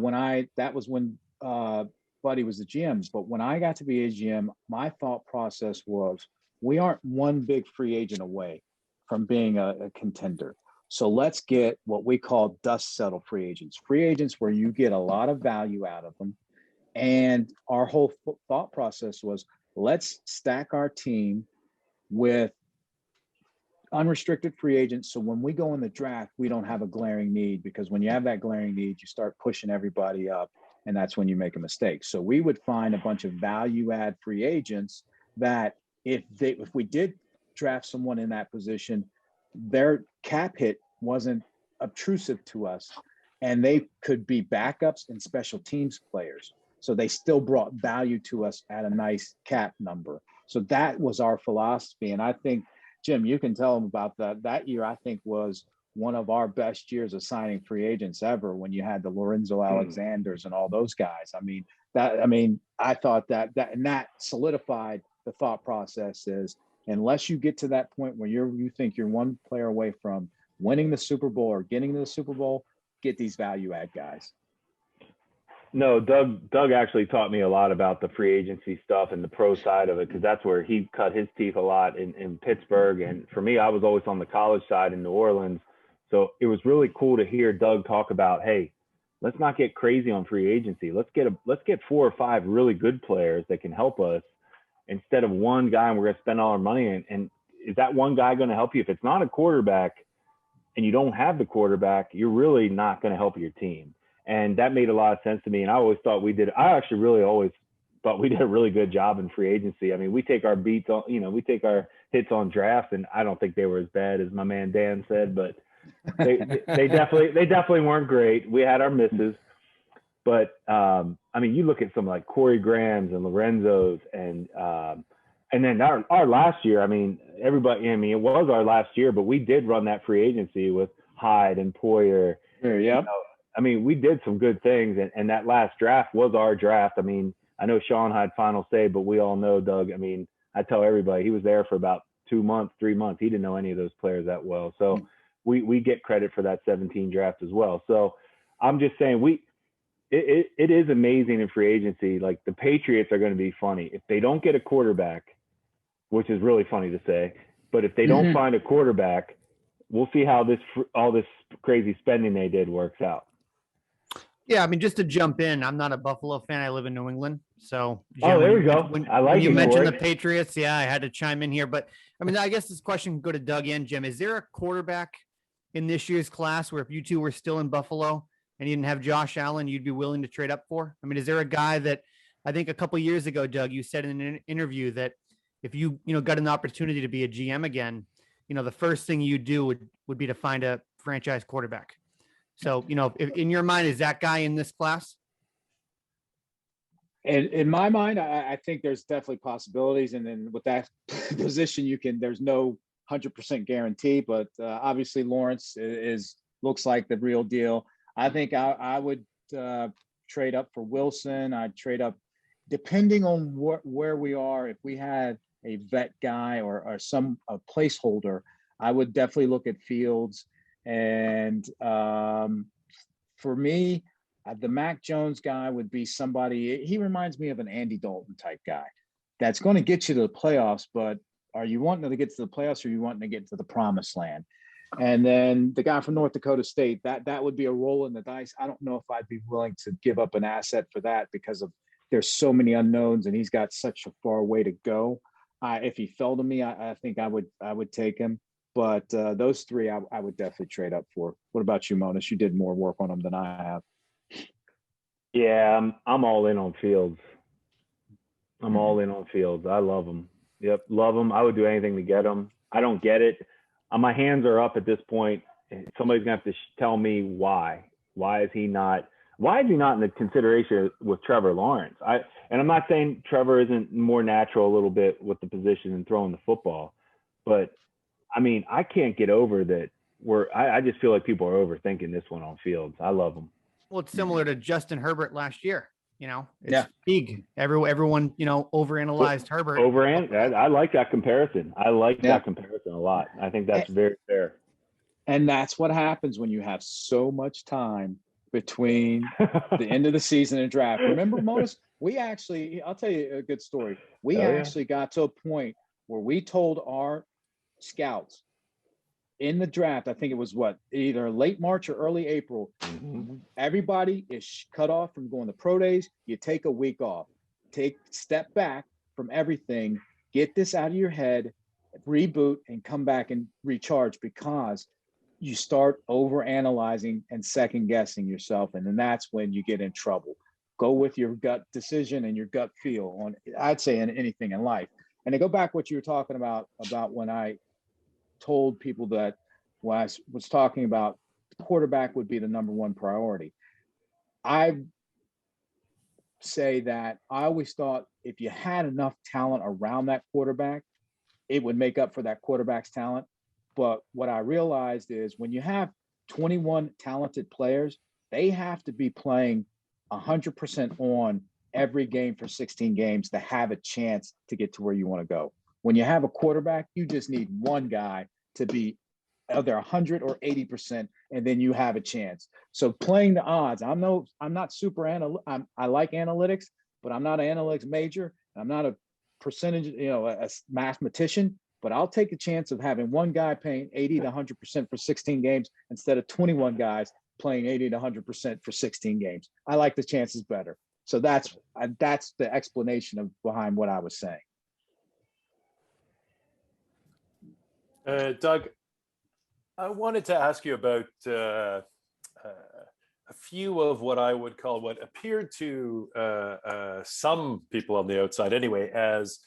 that was when Buddy was the GM. But when I got to be a GM, my thought process was, we aren't one big free agent away from being a contender. So let's get what we call dust settle free agents where you get a lot of value out of them. And our whole thought process was, let's stack our team with unrestricted free agents. So when we go in the draft, we don't have a glaring need, because when you have that glaring need, you start pushing everybody up, and that's when you make a mistake. So we would find a bunch of value add free agents that if we did draft someone in that position, their cap hit wasn't obtrusive to us, and they could be backups and special teams players. So they still brought value to us at a nice cap number. So that was our philosophy. And I think, Jim, you can tell them about that. That year, I think, was one of our best years of signing free agents ever, when you had the Lorenzo Alexanders and all those guys. I mean, I mean, I thought that solidified the thought process is unless you get to that point where you think you're one player away from winning the Super Bowl or getting to the Super Bowl, get these value add guys. No, Doug actually taught me a lot about the free agency stuff and the pro side of it, because that's where he cut his teeth a lot in Pittsburgh. And for me, I was always on the college side in New Orleans. So it was really cool to hear Doug talk about, hey, let's not get crazy on free agency. Let's get 4 or 5 really good players that can help us instead of one guy and we're going to spend all our money. And is that one guy going to help you? If it's not a quarterback and you don't have the quarterback, you're really not going to help your team. And that made a lot of sense to me. And I actually really always thought we did a really good job in free agency. I mean, we take our beats on, we take our hits on drafts, and I don't think they were as bad as my man Dan said, but they definitely weren't great. We had our misses, but I mean, you look at some like Corey Graham's and Lorenzo's, and then our last year. I mean, it was our last year, but we did run that free agency with Hyde and Poyer. Yeah. I mean, we did some good things, and that last draft was our draft. I mean, I know Sean had final say, but we all know Doug. I mean, I tell everybody he was there for about 2 months, 3 months. He didn't know any of those players that well. So we get credit for that 17 draft as well. So I'm just saying it is amazing in free agency. Like the Patriots are going to be funny. If they don't get a quarterback, which is really funny to say, but if they don't find a quarterback, we'll see how all this crazy spending they did works out. Yeah, I mean, just to jump in, I'm not a Buffalo fan. I live in New England. So, Jim, there we go. When you mentioned the Patriots, yeah, I had to chime in here. But, I mean, I guess this question can go to Doug and Jim. Is there a quarterback in this year's class where if you two were still in Buffalo and you didn't have Josh Allen, you'd be willing to trade up for? I mean, is there a guy that I think a couple of years ago, Doug, you said in an interview that if you got an opportunity to be a GM again, the first thing you do would be to find a franchise quarterback. So, if, in your mind, is that guy in this class? And in my mind, I think there's definitely possibilities. And then with that position, there's no 100% guarantee, but obviously Lawrence looks like the real deal. I think I would trade up for Wilson. I'd trade up depending on where we are. If we had a vet guy or a placeholder, I would definitely look at Fields. And for me, the Mac Jones guy would be somebody, he reminds me of an Andy Dalton type guy that's going to get you to the playoffs, but are you wanting to get to the playoffs or are you wanting to get to the promised land? And then the guy from North Dakota State, that would be a roll in the dice. I don't know if I'd be willing to give up an asset for that because there's so many unknowns and he's got such a far way to go. If he fell to me, I think I would take him. But those three, I would definitely trade up for. What about you, Monis? You did more work on them than I have. Yeah, I'm all in on Fields. I'm all in on Fields. I love him. Yep, love him. I would do anything to get him. I don't get it. My hands are up at this point. Somebody's gonna have to tell me why. Why is he not in the consideration with Trevor Lawrence? And I'm not saying Trevor isn't more natural a little bit with the position and throwing the football, but I mean, I can't get over that. I just feel like people are overthinking this one on Fields. I love him. Well, it's similar to Justin Herbert last year. It's big. Everyone, overanalyzed Herbert. I like that comparison. That comparison a lot. I think that's very fair. And that's what happens when you have so much time between the end of the season and draft. Remember, Monis, I'll tell you a good story. We actually got to a point where we told our scouts in the draft, I think it was either late March or early April, everybody is cut off from going to pro days. You take a week off, step back from everything, get this out of your head, reboot, and come back and recharge, because you start over analyzing and second guessing yourself. And then that's when you get in trouble. Go with your gut decision and your gut feel on, I'd say, in anything in life. And to go back what you were talking about when I told people that when I was talking about quarterback would be the number one priority. I say that I always thought if you had enough talent around that quarterback, it would make up for that quarterback's talent. But what I realized is when you have 21 talented players, they have to be playing 100% on every game for 16 games to have a chance to get to where you want to go. When you have a quarterback, you just need one guy to be either 100 or 80%, and then you have a chance. So playing the odds, I'm not super I like analytics, but I'm not an analytics major. I'm not a percentage, a mathematician, but I'll take the chance of having one guy paying 80 to 100% for 16 games instead of 21 guys playing 80 to 100% for 16 games. I like the chances better. So that's the explanation behind what I was saying. Doug, I wanted to ask you about a few of what I would call what appeared to some people on the outside anyway as,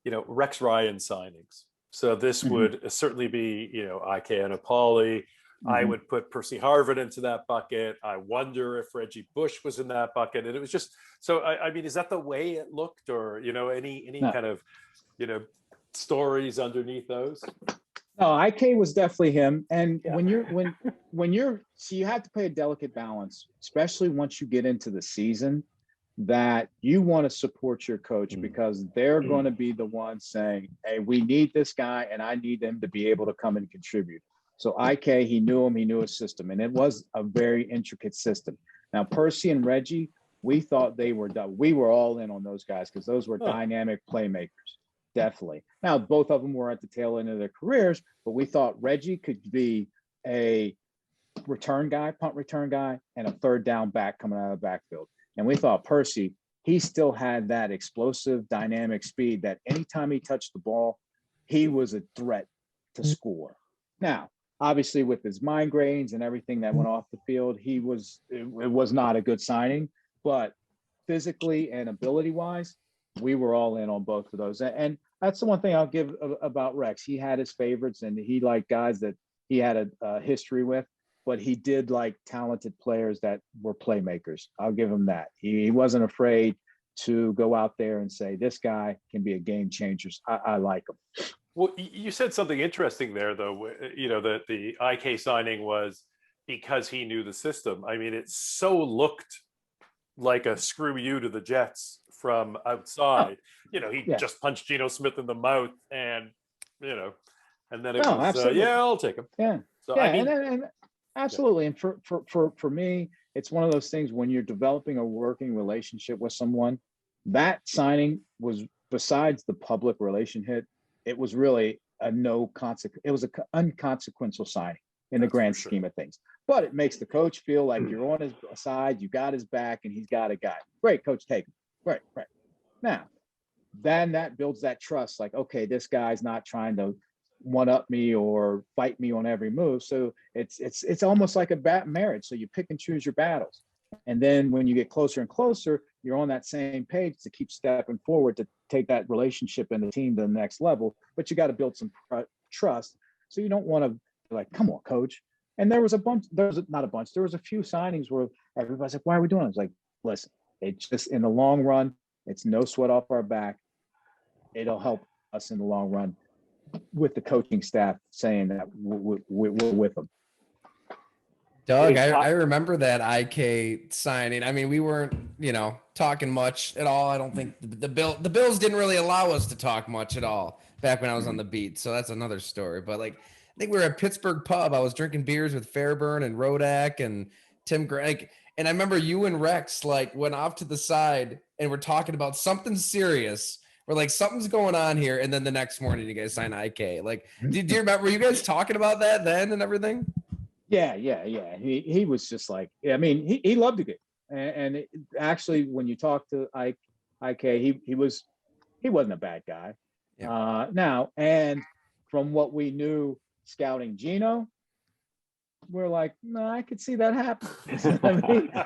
Rex Ryan signings. So this would certainly be, IK and Apolli. I would put Percy Harvin into that bucket. I wonder if Reggie Bush was in that bucket. And it was just, so I mean, is that the way it looked, or, any kind of, stories underneath those? No, IK was definitely him. And when you're, so you have to play a delicate balance, especially once you get into the season, that you want to support your coach because they're going to be the ones saying, hey, we need this guy and I need them to be able to come and contribute. So IK, he knew him, he knew his system, and it was a very intricate system. Now, Percy and Reggie, we thought they were done. We were all in on those guys because those were dynamic playmakers. Definitely. Now, both of them were at the tail end of their careers, but we thought Reggie could be a return guy, punt return guy, and a third down back coming out of the backfield. And we thought Percy, he still had that explosive, dynamic speed that anytime he touched the ball, he was a threat to score. Now, obviously, with his migraines and everything that went off the field, it was not a good signing, but physically and ability-wise, we were all in on both of those. And that's the one thing I'll give about Rex. He had his favorites and he liked guys that he had a history with, but he did like talented players that were playmakers. I'll give him that. He wasn't afraid to go out there and say, this guy can be a game changer. I like him. Well, you said something interesting there, though, that the IK signing was because he knew the system. I mean, it so looked like a screw you to the Jets from outside. He just punched Geno Smith in the mouth and then it was, absolutely. I'll take him. Yeah. So, yeah. I mean, and absolutely. And for me, it's one of those things when you're developing a working relationship with someone, that signing was, besides the public relation hit, it was really it was an unconsequential signing in the grand scheme of things. But it makes the coach feel like you're on his side, you got his back, and he's got a guy. Great, coach, take him. Right. Now, then that builds that trust. Like, okay, this guy's not trying to one up me or fight me on every move. So it's almost like a marriage. So you pick and choose your battles. And then when you get closer and closer, you're on that same page to keep stepping forward to take that relationship and the team to the next level. But you got to build some trust. So you don't want to be like, come on, coach. And there was a few signings where everybody's like, why are we doing it? I was like, listen, it's just in the long run, it's no sweat off our back. It'll help us in the long run with the coaching staff saying that we're with them. Doug, I remember that IK signing. I mean, we weren't, talking much at all. I don't think the Bills didn't really allow us to talk much at all back when I was on the beat. So that's another story. But I think we were at Pittsburgh pub. I was drinking beers with Fairburn and Rodak and Tim Gregg. And I remember you and Rex went off to the side and we're talking about something serious. We're like, something's going on here. And then the next morning you guys sign IK. Do you remember, were you guys talking about that then and everything? Yeah. He was just like, he loved the game. And actually, when you talk to IK, he wasn't a bad guy. Yeah. Now, and from what we knew scouting Geno, we're like, no, I could see that happen.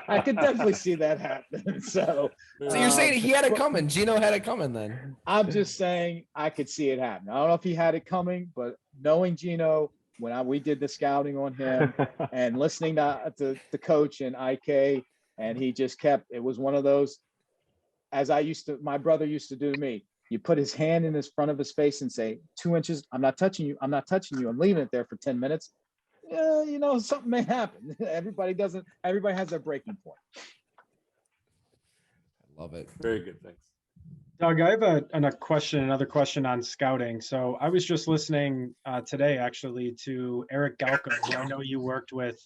I could definitely see that happen. So you're saying he had it coming. Geno had it coming then. I'm just saying I could see it happen. I don't know if he had it coming, but knowing Geno, when we did the scouting on him and listening to the coach and IK, and he just kept, it was one of those, as my brother used to do to me. You put his hand in his front of his face and say, 2 inches, I'm not touching you. I'm not touching you. I'm leaving it there for 10 minutes. Yeah, something may happen. Everybody has their breaking point. I Love it. Very good. Thanks. Doug, I have another question on scouting. So I was just listening today, actually, to Eric Galko, who I know you worked with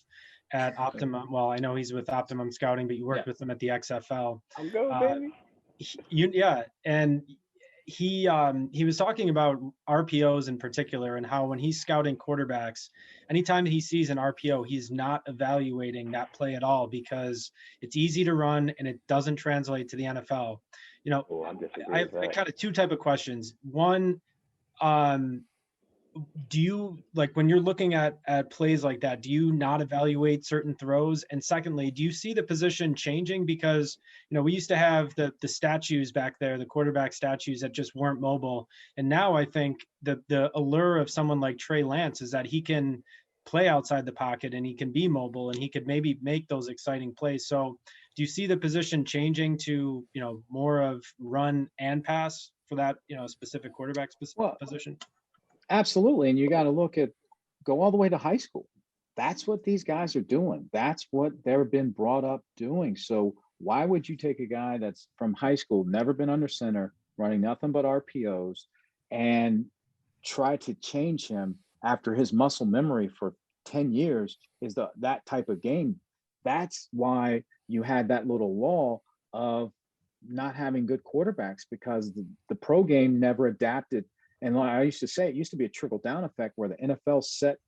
at Optimum. Well, I know he's with Optimum Scouting, but you worked with him at the XFL. I'm going, baby. And he was talking about RPOs in particular, and how when he's scouting quarterbacks, anytime he sees an RPO, he's not evaluating that play at all because it's easy to run and it doesn't translate to the NFL. You know, I have kind of two type of questions. One, do you, like, when you're looking at plays like that, do you not evaluate certain throws? And secondly, do you see the position changing? Because, you know, we used to have the statues back there, the quarterback statues that just weren't mobile. And now I think the allure of someone like Trey Lance is that he can play outside the pocket and he can be mobile and he could maybe make those exciting plays. So do you see the position changing to, you know, more of run and pass for that, you know, specific quarterback position? Absolutely. And you got to go all the way to high school. That's what these guys are doing. That's what they've been brought up doing. So why would you take a guy that's from high school, never been under center, running nothing but RPOs, and try to change him after his muscle memory for 10 years is that type of game? That's why you had that little wall of not having good quarterbacks, because the pro game never adapted. And like I used to say, it used to be a trickle down effect where the NFL set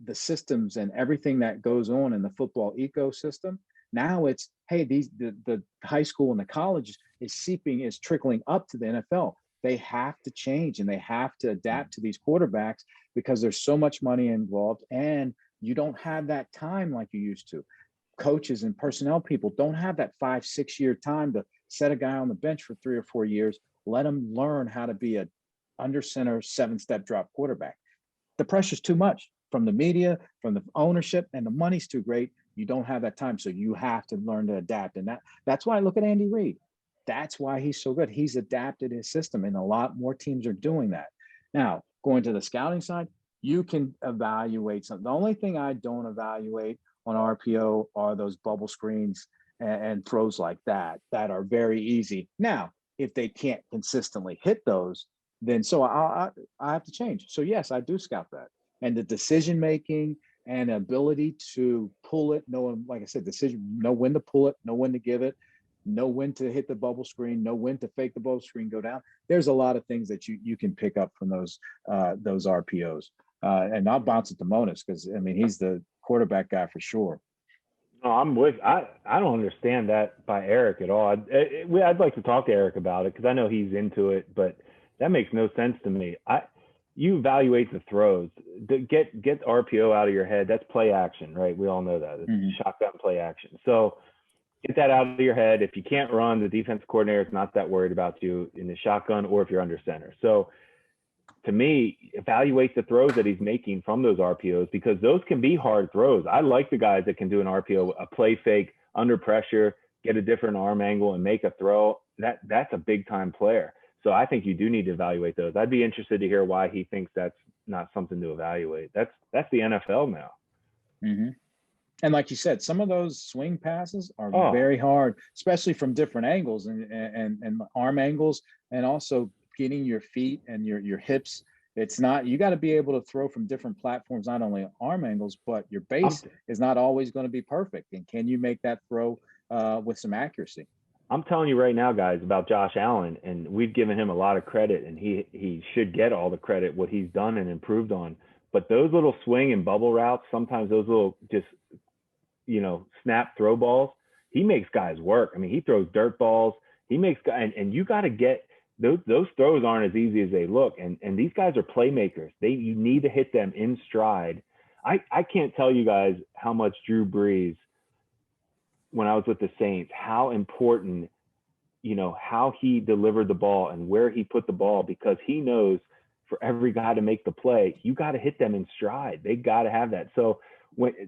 the systems and everything that goes on in the football ecosystem. Now it's, hey, the high school and the college is trickling up to the NFL. They have to change and they have to adapt to these quarterbacks because there's so much money involved and you don't have that time like you used to. Coaches and personnel people don't have that 5-6 year time to set a guy on the bench for 3 or 4 years, let him learn how to be a under center 7-step drop quarterback. The pressure's too much from the media, from the ownership, and the money's too great. You don't have that time. So you have to learn to adapt. And that's why I look at Andy Reid. That's why he's so good. He's adapted his system, and a lot more teams are doing that. Now, going to the scouting side, you can evaluate something. The only thing I don't evaluate on RPO are those bubble screens and throws like that are very easy. Now, if they can't consistently hit those, then so I have to change. So yes, I do scout that. And the decision making and ability to pull it, knowing, like I said, know when to pull it, know when to give it, know when to hit the bubble screen, know when to fake the bubble screen, go down. There's a lot of things that you can pick up from those RPOs. And I'll bounce it to Monis because, I mean, he's the quarterback guy for sure. No, I don't understand that by Eric at all. I'd like to talk to Eric about it because I know he's into it, but that makes no sense to me. You evaluate the throws. Get RPO out of your head. That's play action, right? We all know that. It's shotgun play action. So get that out of your head. If you can't run, the defense coordinator is not that worried about you in the shotgun or if you're under center. So to me, evaluate the throws that he's making from those RPOs because those can be hard throws. I like the guys that can do an RPO, a play fake under pressure, get a different arm angle and make a throw. That's a big time player. So I think you do need to evaluate those. I'd be interested to hear why he thinks that's not something to evaluate. That's the NFL now. Mm-hmm. And like you said, some of those swing passes are very hard, especially from different angles and arm angles, and also getting your feet and your hips. It's not, you got to be able to throw from different platforms, not only arm angles, but your base is not always going to be perfect. And can you make that throw with some accuracy? I'm telling you right now, guys, about Josh Allen, and we've given him a lot of credit, and he should get all the credit, what he's done and improved on. But those little swing and bubble routes, sometimes those little just, snap throw balls, he makes guys work. I mean, he throws dirt balls. He makes guys, and you got to get those throws aren't as easy as they look. And these guys are playmakers. You need to hit them in stride. I can't tell you guys how much Drew Brees, when I was with the Saints, how important, how he delivered the ball and where he put the ball, because he knows for every guy to make the play, you got to hit them in stride. They got to have that. So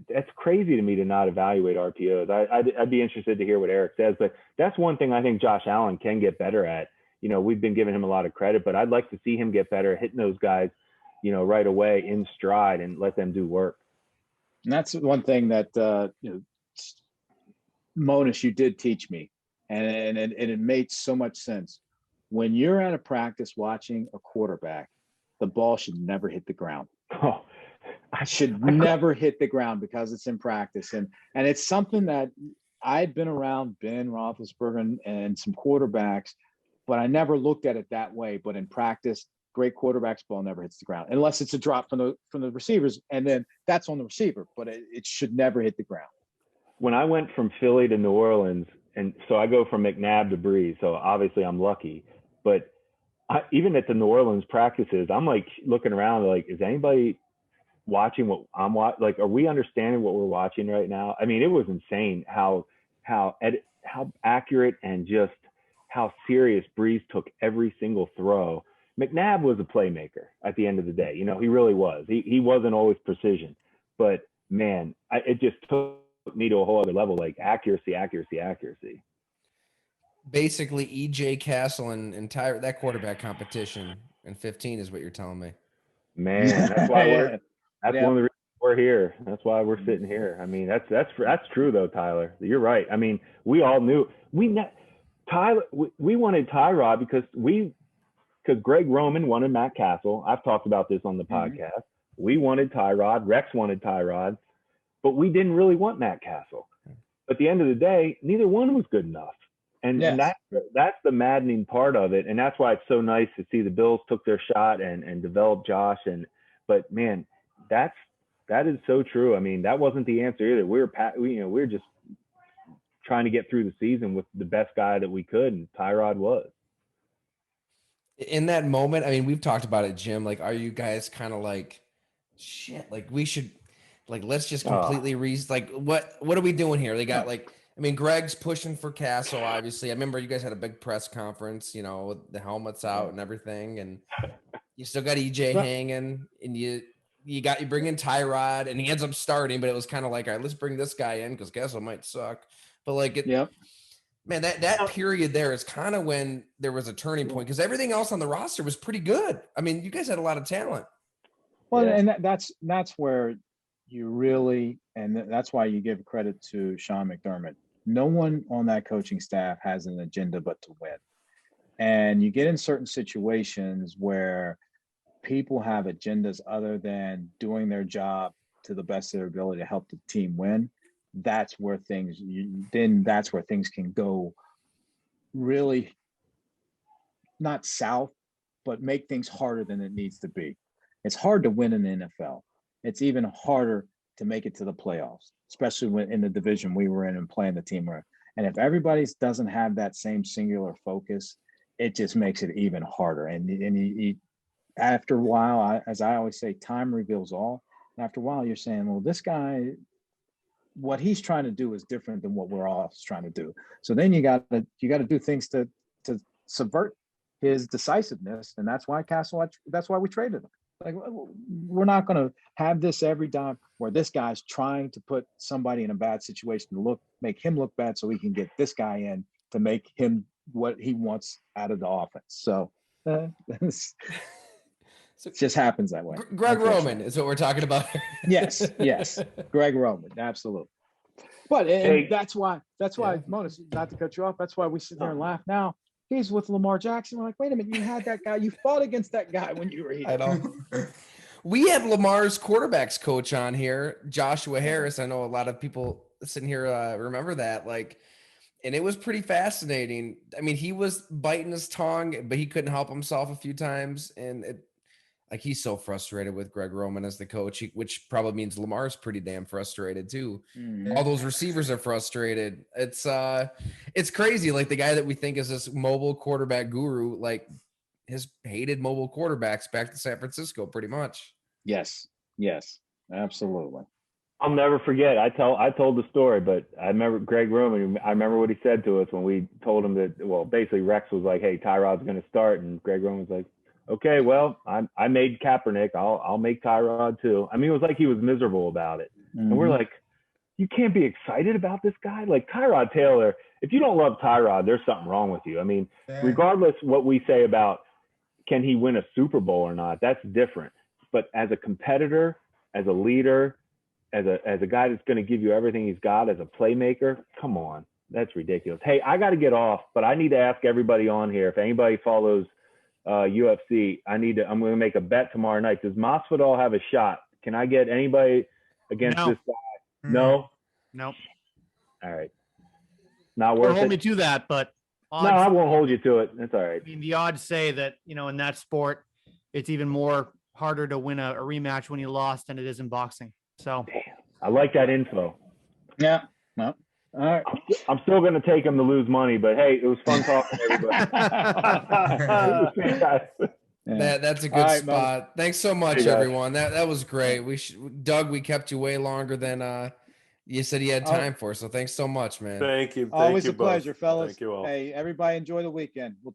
that's crazy to me to not evaluate RPOs. I'd be interested to hear what Eric says, but that's one thing I think Josh Allen can get better at. We've been giving him a lot of credit, but I'd like to see him get better at hitting those guys, right away in stride and let them do work. And that's one thing that, Monis, you did teach me. and it made so much sense. When you're at a practice watching a quarterback, the ball should never hit the ground. Oh, I should never hit the ground because it's in practice. And it's something that I'd been around Ben Roethlisberger and some quarterbacks, but I never looked at it that way. But in practice, great quarterbacks, ball never hits the ground unless it's a drop from the receivers, and then that's on the receiver. But it should never hit the ground. When I went from Philly to New Orleans, and so I go from McNabb to Breeze, so obviously I'm lucky. But even at the New Orleans practices, I'm like looking around, like, is anybody watching what I'm watching? Like, are we understanding what we're watching right now? I mean, it was insane how accurate and just how serious Breeze took every single throw. McNabb was a playmaker at the end of the day. You know, he really was. He wasn't always precision, but man, it just took me to a whole other level, like accuracy. Basically, EJ Castle and entire that quarterback competition in 15 is what you're telling me. Man, that's why that's one of the reasons we're here. That's why we're sitting here. I mean, that's true though, Tyler. You're right. I mean, we all knew we wanted Tyrod because Greg Roman wanted Matt Castle. I've talked about this on the podcast. We wanted Tyrod. Rex wanted Tyrod, but we didn't really want Matt Castle. But at the end of the day, neither one was good enough. And that's the maddening part of it. And that's why it's so nice to see the Bills took their shot and developed Josh. But man, that is so true. I mean, that wasn't the answer either. We were just trying to get through the season with the best guy that we could, and Tyrod was. In that moment, I mean, we've talked about it, Jim. Like, are you guys kind of like, shit? Like, we should, like, let's just completely what are we doing here? They got like. I mean, Greg's pushing for Castle, obviously. I remember you guys had a big press conference, you know, with the helmets out and everything. And you still got EJ hanging, and you bring in Tyrod, and he ends up starting, but it was kind of like, all right, let's bring this guy in because Castle might suck. But like, man, that period there is kind of when there was a turning point because everything else on the roster was pretty good. I mean, you guys had a lot of talent. Well, and that's where you really, and that's why you give credit to Sean McDermott. No one on that coaching staff has an agenda but to win. And you get in certain situations where people have agendas other than doing their job to the best of their ability to help the team win. That's where things can go really not south, but make things harder than it needs to be. It's hard to win in the NFL. It's even harder to make it to the playoffs, especially when in the division we were in and playing the team we're in. And if everybody doesn't have that same singular focus, it just makes it even harder. And you, after a while, as I always say, time reveals all. And after a while, you're saying, well, this guy, what he's trying to do is different than what we're all trying to do. So then you got to do things to subvert his decisiveness, and that's why we traded him. Like, we're not going to have this every time where this guy's trying to put somebody in a bad situation to make him look bad so he can get this guy in to make him what he wants out of the offense. So it just happens that way. Greg Roman is what we're talking about. Yes. Greg Roman. Absolutely. But that's why, Monis, not to cut you off, that's why we sit there and laugh now. He's with Lamar Jackson. We're like, wait a minute, you had that guy. You fought against that guy when you were here. I know. We had Lamar's quarterbacks coach on here, Joshua Harris. I know a lot of people sitting here remember that. Like, and it was pretty fascinating. I mean, he was biting his tongue, but he couldn't help himself a few times. And he's so frustrated with Greg Roman as the coach, which probably means Lamar's pretty damn frustrated too. All those receivers are frustrated. It's crazy. Like, the guy that we think is this mobile quarterback guru, like, has hated mobile quarterbacks back to San Francisco pretty much. Yes, absolutely. I'll never forget. I told the story, but I remember Greg Roman. I remember what he said to us when we told him that. Well, basically Rex was like, "Hey, Tyrod's going to start," and Greg Roman was like, "Okay, well, I made Kaepernick. I'll make Tyrod too." I mean, it was like he was miserable about it, and we're like, "You can't be excited about this guy, like Tyrod Taylor. If you don't love Tyrod, there's something wrong with you." I mean, regardless what we say about can he win a Super Bowl or not, that's different. But as a competitor, as a leader, as a guy that's going to give you everything he's got, as a playmaker, come on, That's ridiculous. Hey, I got to get off, but I need to ask everybody on here, if anybody follows UFC, I'm going to make a bet tomorrow night. Does Masvidal have a shot? Can I get anybody against No. this guy? No? Nope. All right. Not Don't worth hold it. me to that, but No, odds, I won't hold you to it. That's all right. I mean, the odds say that, in that sport, it's even more harder to win a rematch when you lost than it is in boxing. So I like that info. Yeah. Well, all right. I'm still going to take him to lose money, but hey, it was fun talking to everybody. Yeah. That's a good All right, spot. Thanks so much, Hey, guys. everyone. That was great. Doug, we kept you way longer than you said you had time for. So thanks so much, man. Thank you. Thank Always you a both. pleasure, fellas. Thank you all. Hey, everybody enjoy the weekend. We'll